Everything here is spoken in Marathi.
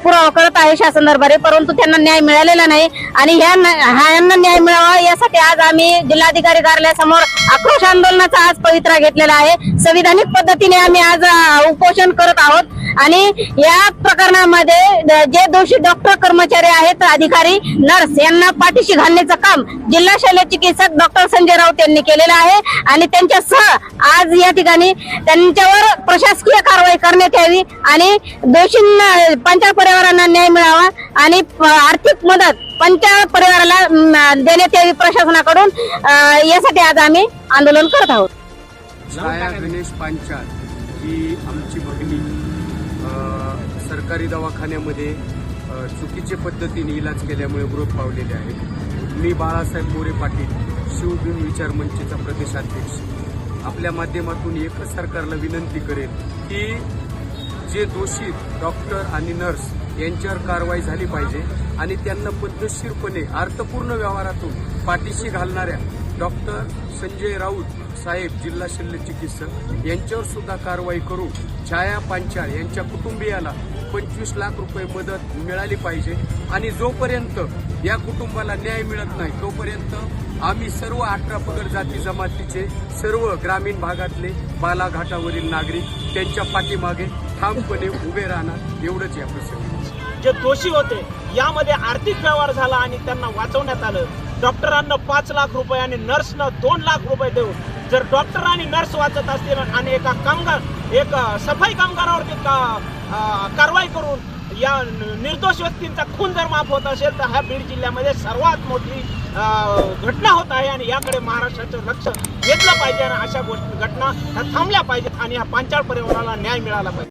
पाठपुरावा करत आहे शासन दरबारी, परंतु त्यांना न्याय मिळालेला नाही आणि ह्यांना न्याय मिळावा यासाठी आज आम्ही जिल्हाधिकारी कार्यालयासमोर आक्रोश आंदोलनाचा आज पवित्रा घेतलेला आहे। संविधानिक पद्धतीने आम्ही आज उपोषण करत आहोत आणि या प्रकरणामध्ये जे दोषी डॉक्टर, कर्मचारी आहेत, अधिकारी, नर्स यांना पाठीशी घालण्याचं काम जिल्हा शल्य चिकित्सक डॉक्टर संजय राऊत यांनी केलेलं आहे आणि त्यांच्यासह आज या ठिकाणी त्यांच्यावर प्रशासकीय कारवाई करण्यात यावी आणि दोषींना, पंचाळ परिवारांना न्याय मिळावा आणि आर्थिक मदत पंचाळ परिवाराला देण्यात यावी प्रशासनाकडून, यासाठी आज आम्ही आंदोलन करत आहोत। छाया गणेश पांचाळ ही आमची भगिनी सरकारी दवाखान्यामध्ये चुकीच्या पद्धतीने इलाज केल्यामुळे मृत पावलेले आहे। मी बाळासाहेब मोरे पाटील, शिवभीम विचार मंचचा प्रदेशाध्यक्ष, आपल्या माध्यमातून एकच सरकारला विनंती करेल की जे दोषी डॉक्टर आणि नर्स यांच्यावर कारवाई झाली पाहिजे आणि त्यांना पद्धतशीरपणे अर्थपूर्ण व्यवहारातून पाठीशी घालणाऱ्या डॉक्टर संजय राऊत साहेब, जिल्हा शल्य चिकित्सक यांच्यावर सुद्धा कारवाई करू। छाया पांचाळ यांच्या कुटुंबियाला 25 लाख रुपये मदत मिळाली पाहिजे आणि जोपर्यंत या कुटुंबाला न्याय मिळत नाही तोपर्यंत आम्ही सर्व 18 पगड जाती जमातीचे सर्व ग्रामीण भागातले बालाघाटावरील नागरिक त्यांच्या पाठीमागे ठामपणे उभे राहणार, एवढंच या प्रसंगी। जे दोषी होते यामध्ये आर्थिक व्यवहार झाला आणि त्यांना वाचवण्यात आलं। डॉक्टरांना 5 लाख रुपये आणि नर्सना 2 लाख रुपये देऊन जर डॉक्टर आणि नर्स वाचत असतील आणि एक सफाई कामगारावरती कारवाई करून या निर्दोष व्यक्तींचा खून जर माफ होत असेल तर ह्या बीड जिल्ह्यामध्ये सर्वात मोठी घटना होत आहे आणि याकडे महाराष्ट्राचं लक्ष घेतलं पाहिजे आणि अशा घटना ह्या थांबल्या पाहिजेत आणि ह्या पांचाळ परिवाराला न्याय मिळाला पाहिजे।